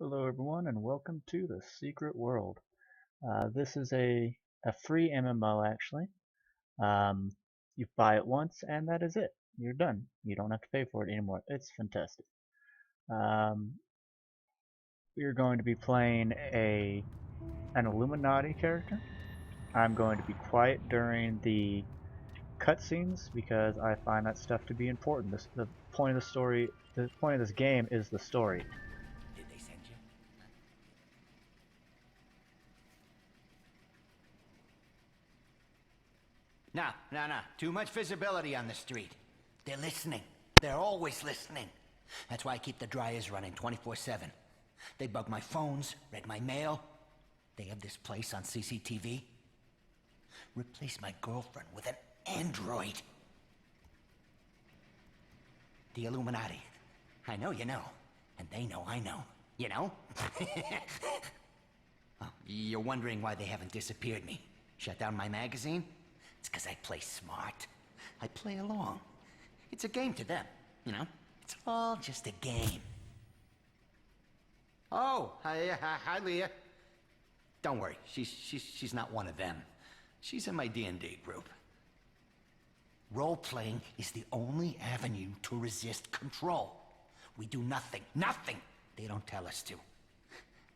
Hello everyone and welcome to the Secret World. This is a free MMO actually. Um, you buy it once and that is it. You're done. You don't have to pay for it anymore. It's fantastic. Um, we're going to be playing an Illuminati character. I'm going to be quiet during the cutscenes because I find that stuff to be important. The point of the story, the point of this game is the story. Did they send you? No. Too much visibility on the street. They're listening. They're always listening. That's why I keep the dryers running 24/7. They bug my phones, read my mail. They have this place on CCTV. Replace my girlfriend with an android. The Illuminati. I know you know. And they know I know. You know? Oh, you're wondering why they haven't disappeared me. Shut down my magazine? It's because I play smart. I play along. It's a game to them, you know? It's all just a game. Oh, hi, Leah. Don't worry, she's not one of them. She's in my D&D group. Role-playing is the only avenue to resist control. We do nothing they don't tell us to.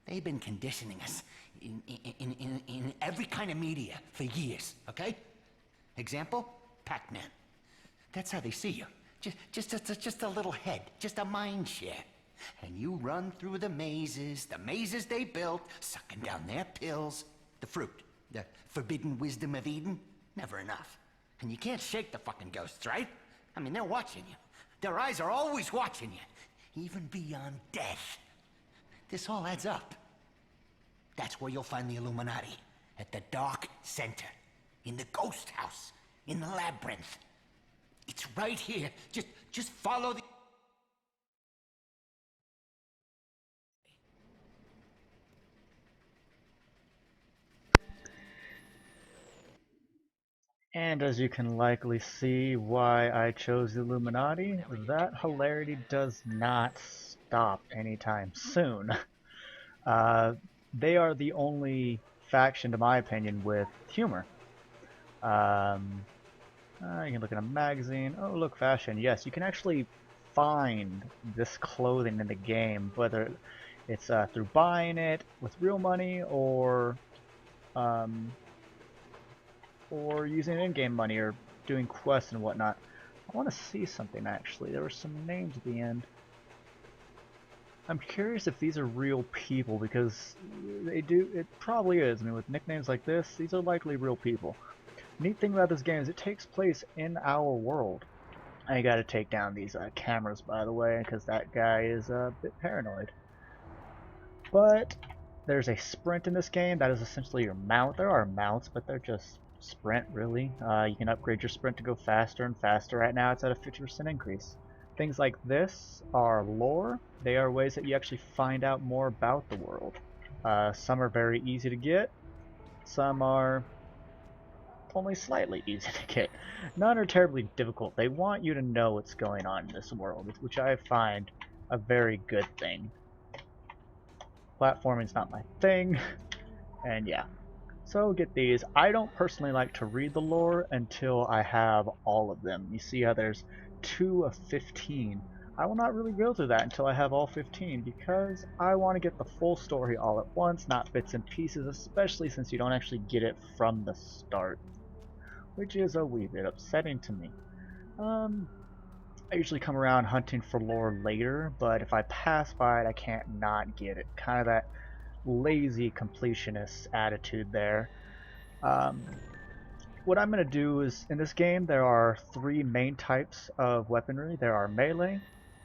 They've been conditioning us in every kind of media for years, okay? Example, Pac-Man. That's how they see you. Just a little head, just a mind share. And you run through the mazes they built, sucking down their pills. The fruit, the forbidden wisdom of Eden, never enough. And you can't shake the fucking ghosts, right? I mean, they're watching you. Their eyes are always watching you, even beyond death. This all adds up. That's where you'll find the Illuminati, at the dark center, in the ghost house, in the labyrinth. It's right here. Just follow the... And as you can likely see why I chose the Illuminati, that hilarity does not stop anytime soon. They are the only faction, to my opinion, with humor. Um, you can look at a magazine. Oh, look, fashion. Yes, you can actually find this clothing in the game, whether it's through buying it with real money um, or using in-game money or doing quests and whatnot. I want to see something actually. There were some names at the end. I'm curious if these are real people because it probably is. I mean, with nicknames like this, these are likely real people. Neat thing about this game is it takes place in our world. I gotta take down these cameras, by the way, because that guy is a bit paranoid. But there's a sprint in this game. That is essentially your mount. There are mounts, but they're just sprint, really. You can upgrade your sprint to go faster and faster. Right now it's at a 50% increase. Things like this are lore. They are ways that you actually find out more about the world. Some are very easy to get. Some are only slightly easy to get. None are terribly difficult. They want you to know what's going on in this world, which I find a very good thing. Platforming's not my thing, and yeah. So get these. I don't personally like to read the lore until I have all of them. You see how there's 2 of 15. I will not really go through that until I have all 15 because I want to get the full story all at once, not bits and pieces, especially since you don't actually get it from the start, which is a wee bit upsetting to me. I usually come around hunting for lore later, but if I pass by it, I can't not get it. Kind of that lazy completionist attitude there. Um, what I'm going to do is, in this game, there are 3 main types of weaponry. There are melee,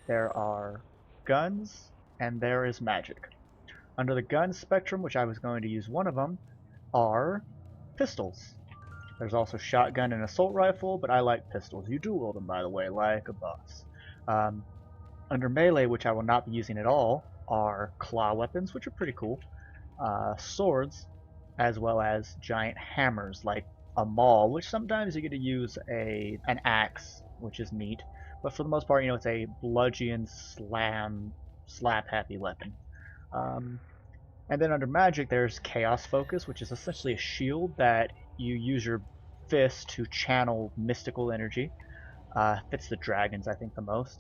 there are guns, and there is magic. Under the gun spectrum, which I was going to use one of them, are pistols. There's also shotgun and assault rifle, but I like pistols. You dual them, by the way, like a boss. Um, Under melee, which I will not be using at all, are claw weapons, which are pretty cool, swords, as well as giant hammers like a maul, which sometimes you get to use an axe, which is neat. But for the most part, it's a bludgeon slap happy weapon. And then under magic, there's Chaos Focus, which is essentially a shield that you use your fist to channel mystical energy. Fits the dragons, I think, the most.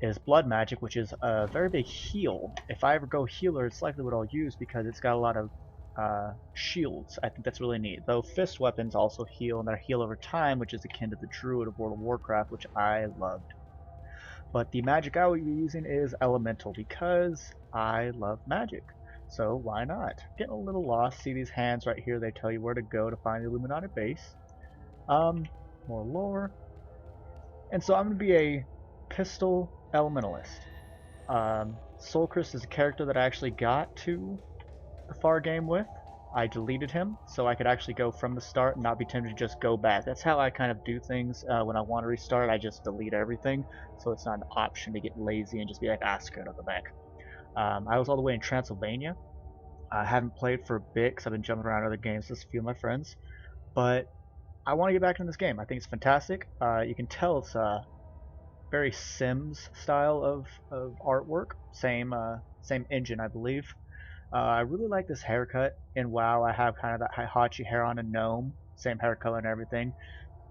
Is Blood Magic, which is a very big heal. If I ever go healer, it's likely what I'll use because it's got a lot of shields. I think that's really neat. Though fist weapons also heal, and they heal over time, which is akin to the Druid of World of Warcraft, which I loved. But the magic I will be using is Elemental because I love magic. So why not? Getting a little lost. See these hands right here? They tell you where to go to find the Illuminati base. More lore. And so I'm going to be a pistol elementalist. Soulchrist is a character that I actually got to the far game with. I deleted him so I could actually go from the start and not be tempted to just go back. That's how I kind of do things when I want to restart. I just delete everything, so it's not an option to get lazy and just be like, screw it, I'll go back. I was all the way in Transylvania. I haven't played for a bit because I've been jumping around other games with a few of my friends, but I want to get back into this game. I think it's fantastic. You can tell it's a very Sims style of artwork. Same engine, I believe. I really like this haircut. In WoW, I have kind of that Hachi hair on a gnome. Same hair color and everything.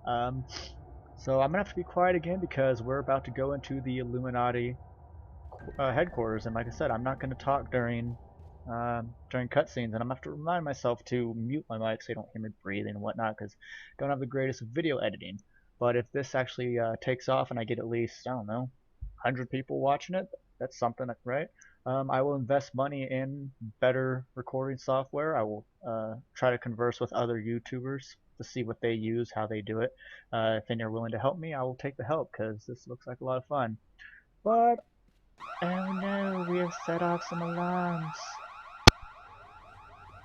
So I'm going to have to be quiet again because we're about to go into the Illuminati headquarters. And like I said, I'm not going to talk during cutscenes. And I'm going to have to remind myself to mute my mic so you don't hear me breathing and whatnot because I don't have the greatest video editing. But if this actually takes off and I get at least, I don't know, 100 people watching it, that's something, right? I will invest money in better recording software. I will try to converse with other YouTubers to see what they use, how they do it. If any are willing to help me, I will take the help because this looks like a lot of fun. But, oh no, we have set off some alarms.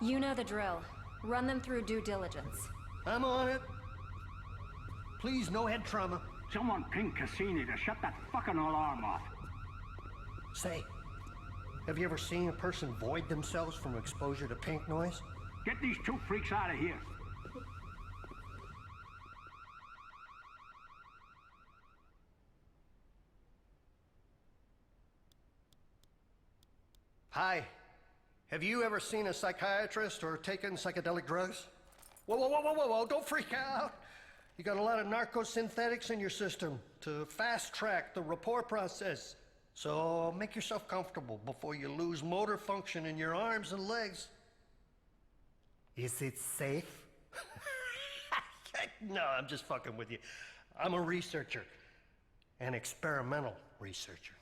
You know the drill. Run them through due diligence. I'm on it. Please, no head trauma. Someone ping Cassini to shut that fucking alarm off. Say, have you ever seen a person void themselves from exposure to pink noise? Get these two freaks out of here. Hi. Have you ever seen a psychiatrist or taken psychedelic drugs? Whoa, whoa, whoa, whoa, whoa, whoa, don't freak out. You got a lot of narcosynthetics in your system to fast-track the rapport process. So make yourself comfortable before you lose motor function in your arms and legs. Is it safe? No, I'm just fucking with you. I'm a researcher, an experimental researcher.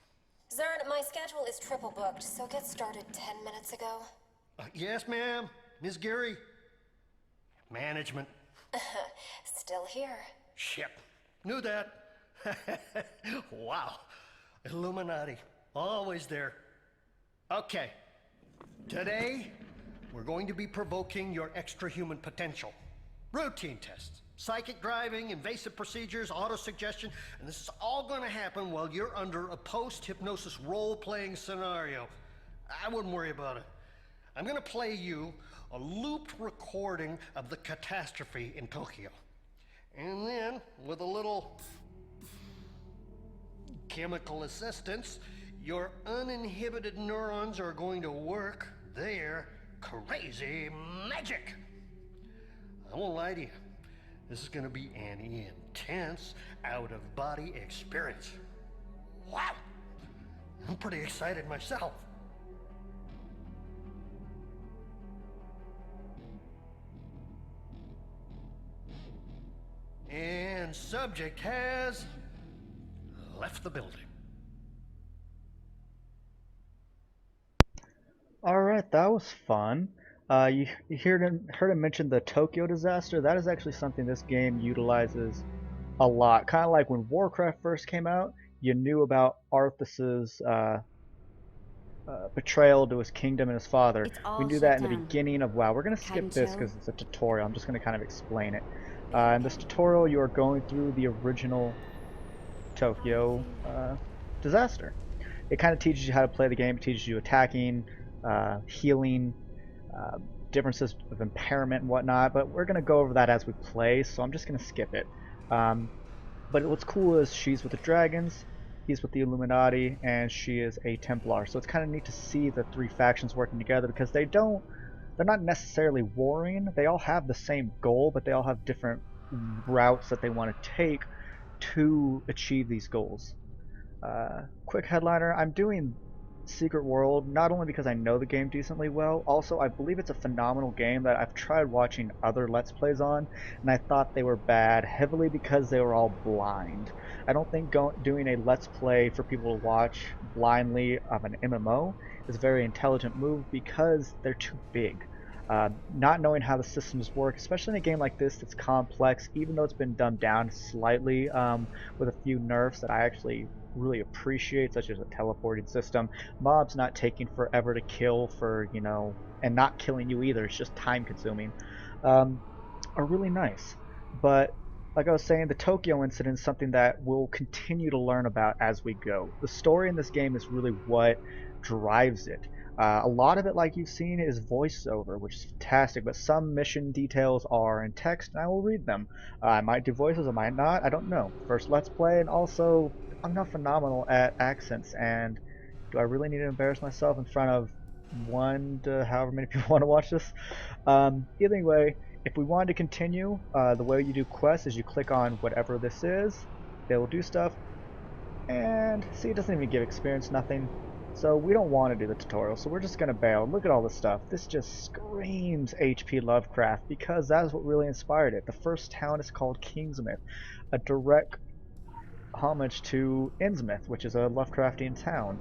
Zern, my schedule is triple booked, so get started 10 minutes ago. Yes, ma'am. Ms. Geary. Management. Still here. Shit. Knew that. Wow. Illuminati. Always there. Okay. Today, we're going to be provoking your extra-human potential. Routine tests. Psychic driving, invasive procedures, auto-suggestion, and this is all going to happen while you're under a post-hypnosis role-playing scenario. I wouldn't worry about it. I'm going to play you a looped recording of the catastrophe in Tokyo. And then, with a little chemical assistance, your uninhibited neurons are going to work their crazy magic. I won't lie to you. This is going to be an intense, out-of-body experience. Wow! I'm pretty excited myself. And subject has left the building. Alright, that was fun. You heard him mention the Tokyo disaster. That is actually something this game utilizes a lot. Kind of like when Warcraft first came out, you knew about Arthas's betrayal to his kingdom and his father. We knew that in the beginning of WoW. We're going to skip this because it's a tutorial. I'm just going to kind of explain it. In this tutorial, you are going through the original Tokyo disaster. It kind of teaches you how to play the game. It teaches you attacking, healing, differences of impairment and whatnot, but we're going to go over that as we play, so I'm just going to skip it. But what's cool is she's with the dragons. He's with the Illuminati, and she is a Templar. So it's kind of neat to see the three factions working together because they're not necessarily warring. They all have the same goal, but they all have different routes that they want to take to achieve these goals. Quick headliner, I'm doing Secret World not only because I know the game decently well, also I believe it's a phenomenal game that I've tried watching other Let's Plays on, and I thought they were bad heavily because they were all blind. I don't think doing a Let's Play for people to watch blindly of an MMO is a very intelligent move because they're too big. Not knowing how the systems work, especially in a game like this that's complex, even though it's been dumbed down slightly with a few nerfs that I actually really appreciate, such as a teleporting system, mobs not taking forever to kill for, and not killing you either, it's just time consuming, are really nice. But like I was saying, the Tokyo incident is something that we'll continue to learn about as we go. The story in this game is really what drives it. A lot of it, like you've seen, is voiceover, which is fantastic, but some mission details are in text, and I will read them. I might do voices, I might not, I don't know. First Let's Play, and also, I'm not phenomenal at accents, and do I really need to embarrass myself in front of one to however many people want to watch this? Either way, if we wanted to continue, the way you do quests is you click on whatever this is, they will do stuff, and see, it doesn't even give experience, nothing. So we don't want to do the tutorial, so we're just going to bail. Look at all this stuff. This just screams H.P. Lovecraft because that is what really inspired it. The first town is called Kingsmouth, a direct homage to Innsmouth, which is a Lovecraftian town.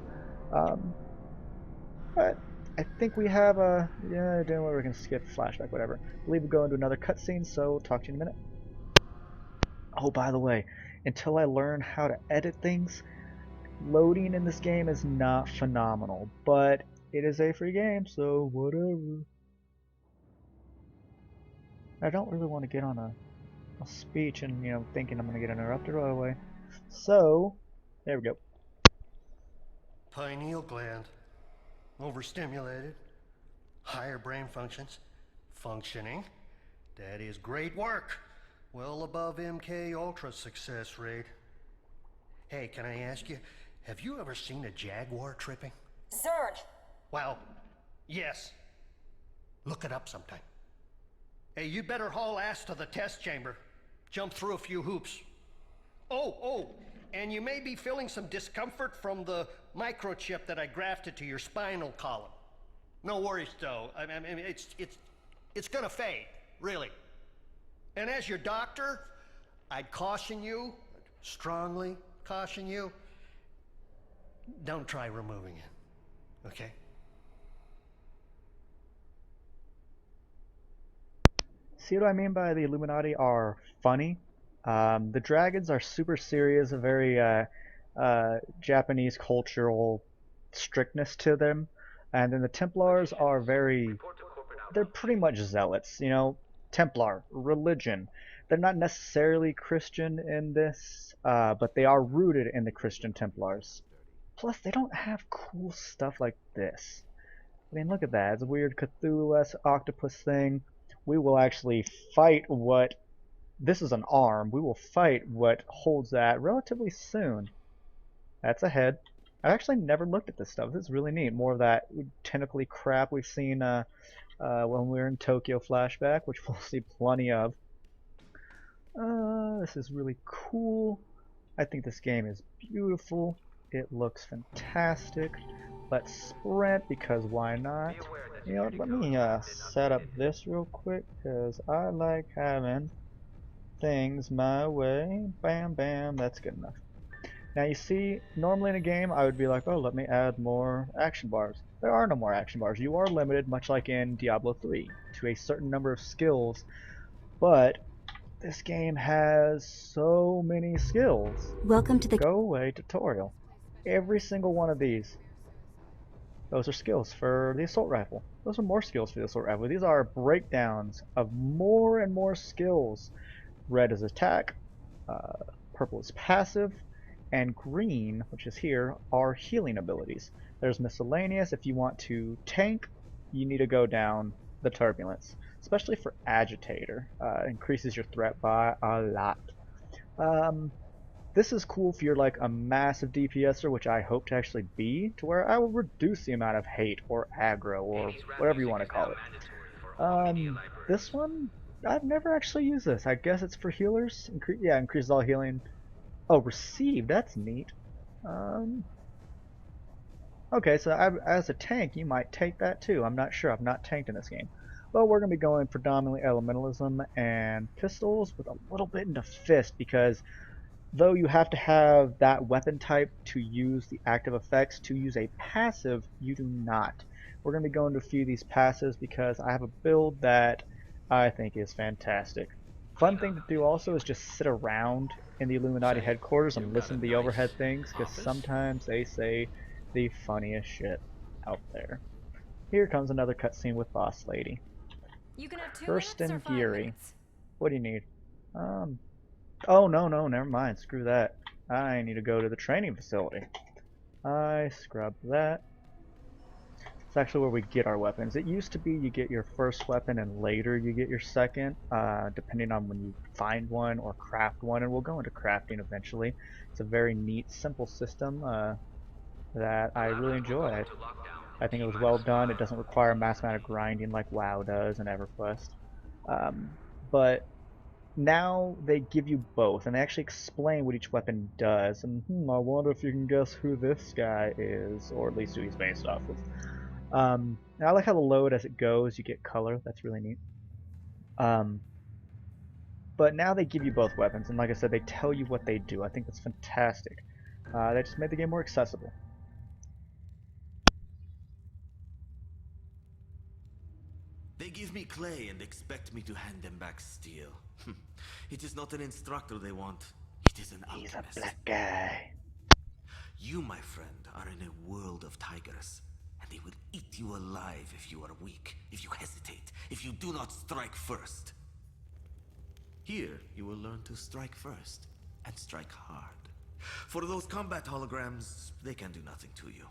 But I think we have a... Yeah, don't worry, we're going to skip flashback, whatever. I believe we'll go into another cutscene, so talk to you in a minute. Oh, by the way, until I learn how to edit things, loading in this game is not phenomenal, but it is a free game, so whatever. I don't really want to get on a speech and, thinking I'm going to get interrupted right away. So, there we go. Pineal gland. Overstimulated. Higher brain functions. Functioning. That is great work. Well above MK Ultra success rate. Hey, can I ask you, have you ever seen a jaguar tripping? Zerd! Well, yes. Look it up sometime. Hey, you better haul ass to the test chamber. Jump through a few hoops. Oh, and you may be feeling some discomfort from the microchip that I grafted to your spinal column. No worries, though. I mean, it's gonna fade, really. And as your doctor, I'd caution you, strongly caution you, don't try removing it, okay? See what I mean by the Illuminati are funny? The dragons are super serious, a very Japanese cultural strictness to them. And then the Templars are they're pretty much zealots, Templar, religion. They're not necessarily Christian in this, but they are rooted in the Christian Templars. Plus, they don't have cool stuff like this. I mean, look at that. It's a weird Cthulhu-esque octopus thing. We will actually fight what... This is an arm. We will fight what holds that relatively soon. That's a head. I've actually never looked at this stuff. This is really neat. More of that tentacly crap we've seen when we were in Tokyo flashback, which we'll see plenty of. This is really cool. I think this game is beautiful. It looks fantastic. Let's sprint, because why not? Let me set up this real quick, because I like having things my way. Bam, bam, that's good enough. Now you see, normally in a game I would be like, oh, let me add more action bars. There are no more action bars. You are limited, much like in Diablo 3, to a certain number of skills, but this game has so many skills. Welcome to the Go away tutorial. Every single one of these, those are skills for the assault rifle. Those are more skills for the assault rifle. These are breakdowns of more and more skills. Red is attack, purple is passive, and green, which is here, are healing abilities. There's miscellaneous. If you want to tank, you need to go down the turbulence, especially for agitator. Increases your threat by a lot. This is cool if you're like a massive DPSer, which I hope to actually be, to where I will reduce the amount of hate or aggro or whatever you want to call it. This one, I've never actually used this. I guess it's for healers. Yeah, increases all healing. Oh, received. That's neat. Okay, so as a tank, you might take that too. I'm not sure. I've not tanked in this game. Well, we're going to be going predominantly elementalism and pistols with a little bit into fist because though you have to have that weapon type to use the active effects, to use a passive, you do not. We're going to be going to a few of these passives because I have a build that I think is fantastic. Fun thing to do also is just sit around in the Illuminati headquarters and listen to the overhead things because sometimes they say the funniest shit out there. Here comes another cutscene with Boss Lady. You can have 2 First minutes or and 5 Geary. minutes. What do you need? Oh, no, never mind. Screw that. I need to go to the training facility. I scrub that. It's actually where we get our weapons. It used to be you get your first weapon and later you get your second, depending on when you find one or craft one, and we'll go into crafting eventually. It's a very neat, simple system that I really enjoy. I think it was well done. It doesn't require a mass amount of grinding like WoW does and EverQuest. But now they give you both, and they actually explain what each weapon does. And I wonder if you can guess who this guy is, or at least who he's based off of. And I like how the load as it goes, you get color. That's really neat. But now they give you both weapons, and like I said, they tell you what they do. I think that's fantastic. They just made the game more accessible. They give me clay and expect me to hand them back steel. It is not an instructor they want. It is an alchemist. He's a black guy. You, my friend, are in a world of tigers, and they will eat you alive if you are weak, if you hesitate, if you do not strike first. Here, you will learn to strike first, and strike hard. For those combat holograms, they can do nothing to you.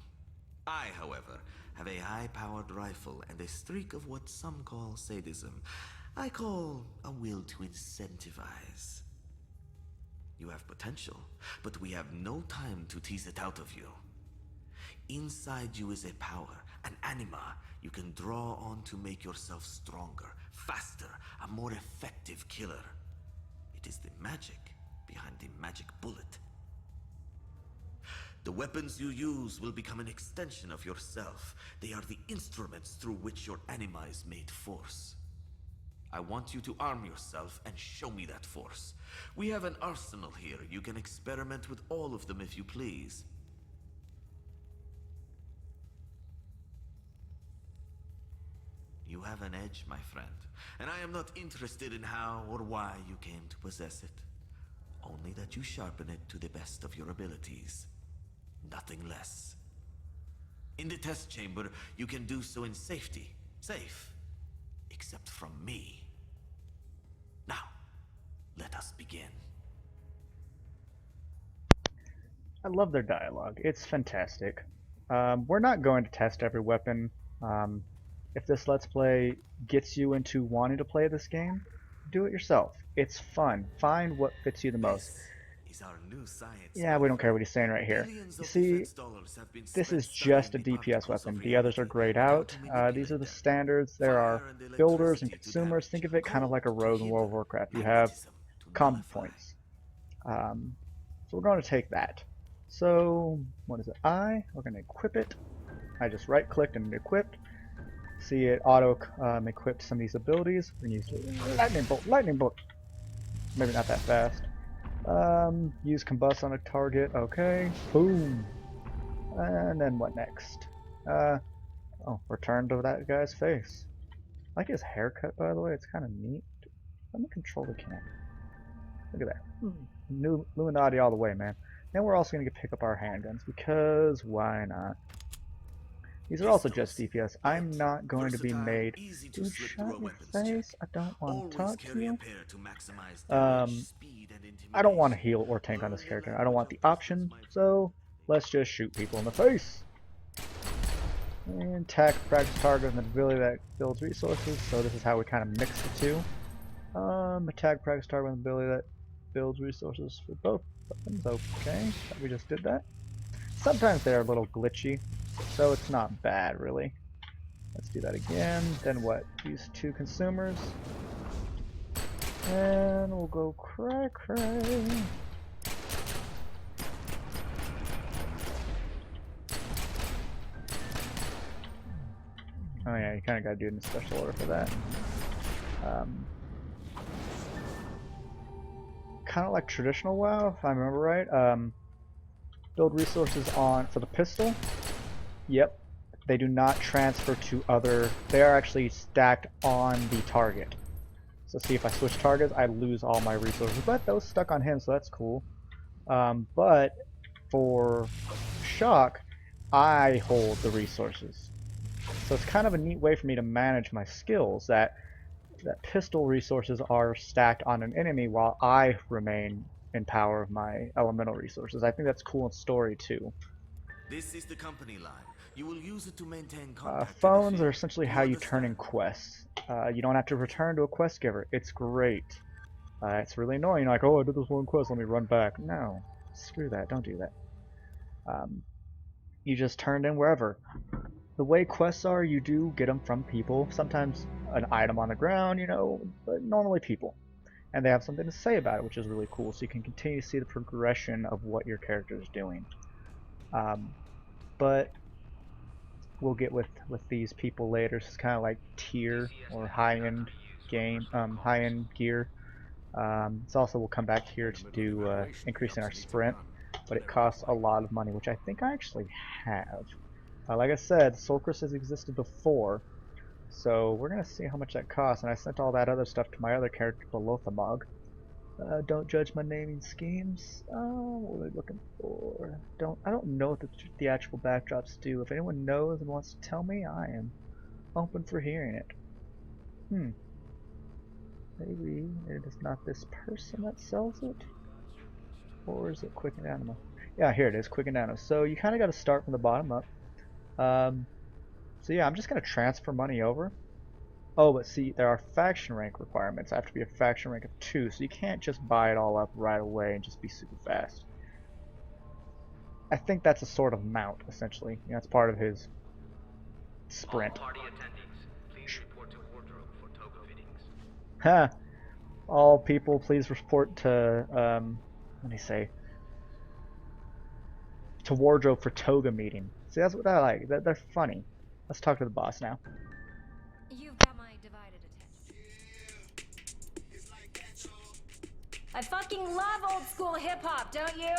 I, however, have a high-powered rifle and a streak of what some call sadism. I call a will to incentivize. You have potential, but we have no time to tease it out of you. Inside you is a power, an anima you can draw on to make yourself stronger, faster, a more effective killer. It is the magic behind the magic bullet. The weapons you use will become an extension of yourself. They are the instruments through which your anima is made force. I want you to arm yourself and show me that force. We have an arsenal here. You can experiment with all of them if you please. You have an edge, my friend, and I am not interested in how or why you came to possess it. Only that you sharpen it to the best of your abilities. Nothing less. In the test chamber, you can do so in safety. Safe. Except from me. Now, let us begin. I love their dialogue. It's fantastic. We're not going to test every weapon. If this Let's Play gets you into wanting to play this game, do it yourself. It's fun. Find what fits you the most. Our new science. Yeah, we don't care what he's saying right here. You see, this is just a DPS weapon. The others are grayed out. These are the standards. There are builders and consumers. Think of it kind of like a rogue in World of Warcraft. You have combo points. So we're going to take that. So, what is it? We're going to equip it. I just right-clicked and equipped. See it auto-equipped some of these abilities. We're going to use lightning bolt. Lightning bolt. Maybe not that fast. Use combust on a target, okay. Boom. And then what next? Return to that guy's face. I like his haircut, by the way, it's kind of neat. Let me control the cam. Look at that. New Illuminati all the way, man. Then we're also going to pick up our handguns, because why not? These are also just DPS. I'm not going to be made to shut your face. I don't want to talk to you. I don't want to heal or tank on this character. I don't want the option, so let's just shoot people in the face. And attack, practice target, and the ability that builds resources. So this is how we kind of mix the two. Attack, practice target, and the ability that builds resources for both Weapons, okay. We just did that. Sometimes they're a little glitchy, so it's not bad, really. Let's do that again. Then what? These 2 consumers. And we'll go cray. Oh yeah, you kind of got to do it in special order for that. Kind of like traditional WoW, if I remember right. Build resources on for the pistol. Yep, they do not transfer to other. They are actually stacked on the target. So see, if I switch targets, I lose all my resources. But those stuck on him, so that's cool. But for shock, I hold the resources. So it's kind of a neat way for me to manage my skills, that pistol resources are stacked on an enemy while I remain in power of my elemental resources. I think that's cool in story too. This is the company line. You will use it to maintain contact. Phones are essentially how you turn in quests. You don't have to return to a quest giver. It's great. It's really annoying. You're like, oh, I did this one quest, let me run back. No, screw that. Don't do that. You just turned in wherever. The way quests are, you do get them from people. Sometimes an item on the ground, you know, but normally people. And they have something to say about it, which is really cool. So you can continue to see the progression of what your character is doing. But we'll get with these people later. It's kind of like tier or high-end game, high-end gear. It's also, we'll come back here to do increasing our sprint, but it costs a lot of money, which I think I actually have. Like I said, Soul Crystals has existed before, so we're gonna see how much that costs. And I sent all that other stuff to my other character, Belothamog. Don't judge my naming schemes. What are we looking for? I don't know what the theatrical backdrops do. If anyone knows and wants to tell me, I am open for hearing it. Maybe it is not this person that sells it, or is it Quick and Anima? Yeah, here it is, Quick and Anima. So you kind of got to start from the bottom up. So yeah, I'm just gonna transfer money over. Oh, but see, there are faction rank requirements. I have to be a faction rank of 2, so you can't just buy it all up right away and just be super fast. I think that's a sort of mount, essentially. You know, it's part of his sprint. All party attendees, please report to wardrobe for toga fittings. Ha! All people, please report to, let me say, to wardrobe for toga meeting. See, that's what I like. They're funny. Let's talk to the boss now. You've got my divided attention. I fucking love old school hip-hop, don't you?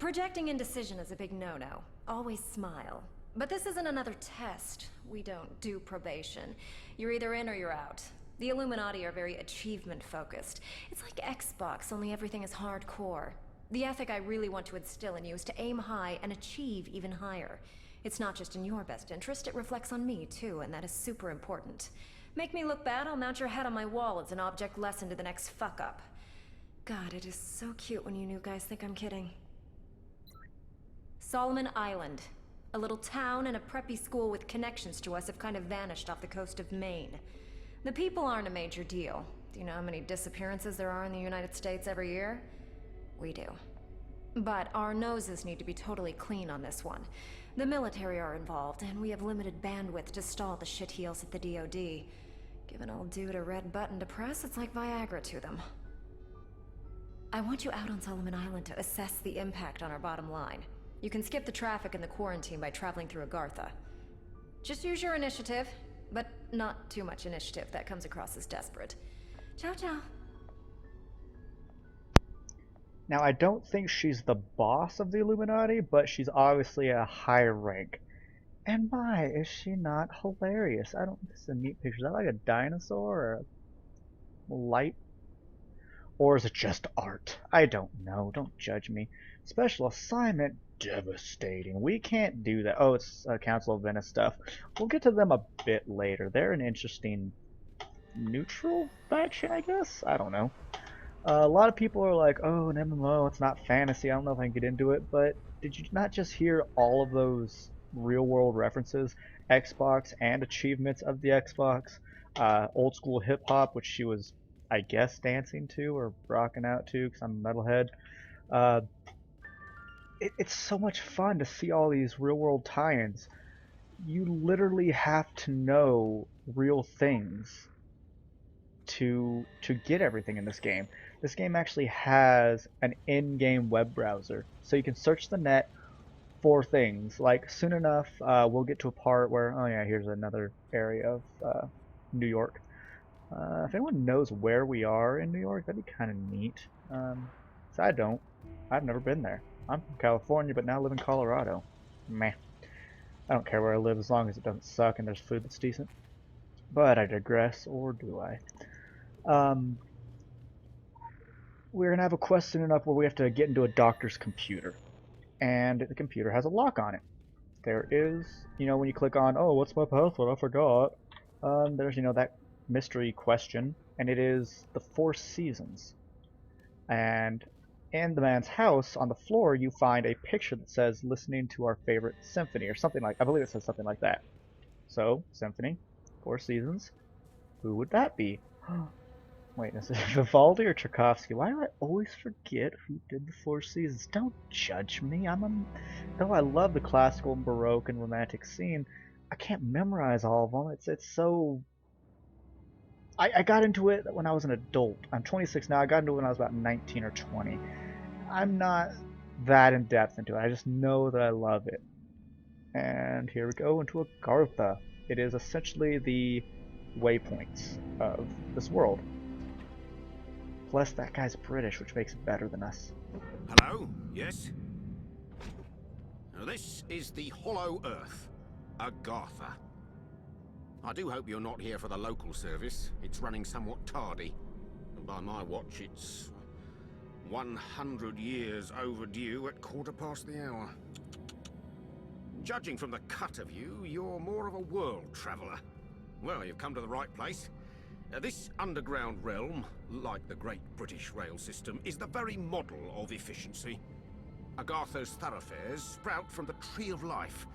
Projecting indecision is a big no-no. Always smile. But this isn't another test. We don't do probation. You're either in or you're out. The Illuminati are very achievement-focused. It's like Xbox, only everything is hardcore. The ethic I really want to instill in you is to aim high and achieve even higher. It's not just in your best interest, it reflects on me, too, and that is super important. Make me look bad, I'll mount your head on my wall as an object lesson to the next fuck-up. God, it is so cute when you new guys think I'm kidding. Solomon Island. A little town and a preppy school with connections to us have kind of vanished off the coast of Maine. The people aren't a major deal. Do you know how many disappearances there are in the United States every year? We do. But our noses need to be totally clean on this one. The military are involved, and we have limited bandwidth to stall the shitheels at the DoD. Give an old dude a red button to press, it's like Viagra to them. I want you out on Solomon Island to assess the impact on our bottom line. You can skip the traffic and the quarantine by traveling through Agartha. Just use your initiative, but not too much initiative. That comes across as desperate. Ciao, ciao. Now, I don't think she's the boss of the Illuminati, but she's obviously a high rank. And my, is she not hilarious? This is a neat picture. Is that like a dinosaur or a light? Or is it just art? I don't know. Don't judge me. Special assignment? Devastating. We can't do that. Oh, it's Council of Venice stuff. We'll get to them a bit later. They're an interesting neutral faction, I guess? I don't know. A lot of people are like, oh, an MMO, it's not fantasy. I don't know if I can get into it, but did you not just hear all of those real-world references? Xbox and achievements of the Xbox, old school hip-hop, which she was I guess, dancing to or rocking out to, because I'm a metalhead. Uh, it's so much fun to see all these real world tie-ins. You literally have to know real things to get everything in this game. This game actually has an in-game web browser, so you can search the net for things. Like soon enough, we'll get to a part where, oh yeah, here's another area of New York. If anyone knows where we are in New York, that'd be kind of neat. So I don't. I've never been there. I'm from California, but now live in Colorado. Meh. I don't care where I live as long as it doesn't suck and there's food that's decent. But I digress, or do I? We're gonna have a quest soon enough where we have to get into a doctor's computer, and the computer has a lock on it. There is, when you click on, oh, what's my password? I forgot. There's, that mystery question, and it is the Four Seasons. And in the man's house, on the floor, you find a picture that says listening to our favorite symphony, or something like, I believe it says something like that. So, symphony, Four Seasons, who would that be? Wait, is it Vivaldi or Tchaikovsky? Why do I always forget who did the Four Seasons? Don't judge me. Though I love the classical, Baroque, and Romantic scene, I can't memorize all of them. It's so. I got into it when I was an adult. I'm 26 now. I got into it when I was about 19 or 20. I'm not that in depth into it. I just know that I love it. And here we go into Agartha. It is essentially the waypoints of this world. Plus, that guy's British, which makes it better than us. Hello? Yes? Now, this is the Hollow Earth, Agartha. I do hope you're not here for the local service. It's running somewhat tardy. And by my watch, it's 100 years overdue at 1/4 the hour. Judging from the cut of you, you're more of a world traveller. Well, you've come to the right place. This underground realm, like the great British rail system, is the very model of efficiency. Agartha's thoroughfares sprout from the Tree of Life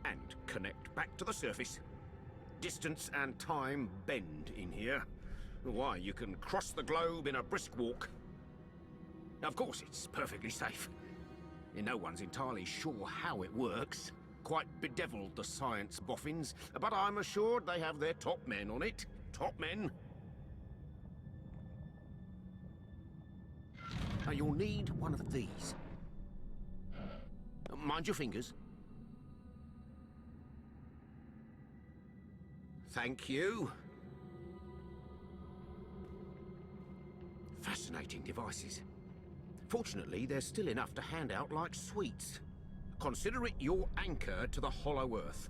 and connect back to the surface. Distance and time bend in here. Why, you can cross the globe in a brisk walk. Of course, it's perfectly safe. No one's entirely sure how it works. Quite bedeviled, the science boffins, but I'm assured they have their top men on it. Top men. Now you'll need one of these. Mind your fingers. Thank you. Fascinating devices. Fortunately, there's still enough to hand out like sweets. Consider it your anchor to the Hollow Earth.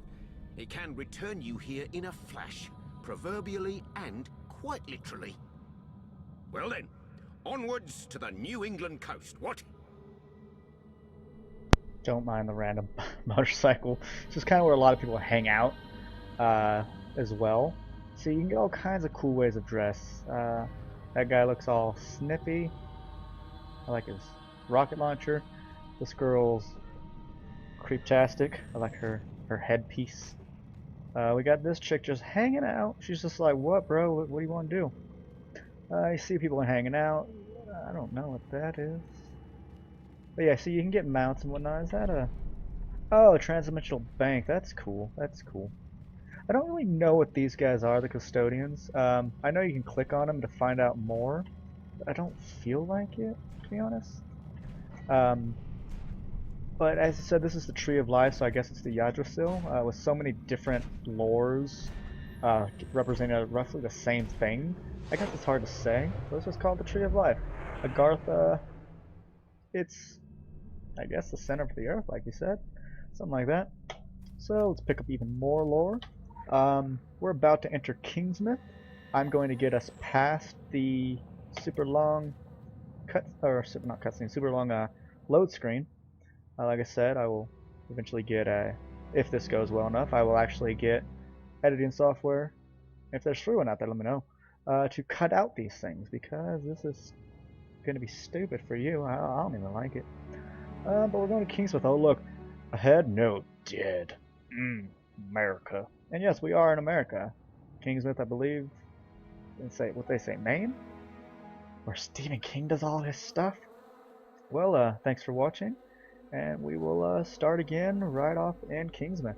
It can return you here in a flash, proverbially and quite literally. Well then, onwards to the New England coast, what? Don't mind the random motorcycle. It's just kind of where a lot of people hang out as well. So you can get all kinds of cool ways of dress. That guy looks all snippy. I like his rocket launcher. This girl's creeptastic. I like her headpiece. We got this chick just hanging out. She's just like, what, bro? What do you want to do? You see people hanging out. I don't know what that is. But yeah, so you can get mounts and whatnot. Is that a... Oh, a transdimensional bank. That's cool. That's cool. I don't really know what these guys are, the custodians. I know you can click on them to find out more. But I don't feel like it, to be honest. But as I said, this is the Tree of Life, so I guess it's the Yggdrasil, with so many different lores representing roughly the same thing. I guess it's hard to say. So it's just called the Tree of Life. Agartha, it's, I guess, the center of the earth, like you said. Something like that. So let's pick up even more lore. We're about to enter Kingsmouth. I'm going to get us past the super long super long load screen. Like I said, I will eventually get if this goes well enough, I will actually get editing software. If there's free one out there, let me know. To cut out these things, because this is going to be stupid for you. I don't even like it. But we're going to Kingsmouth. Oh look, ahead? No, dead. America. And yes, we are in America. Kingsmouth, I believe. What they say, Maine? where Stephen King does all his stuff. Well, thanks for watching, and we will start again right off in Kingsmouth.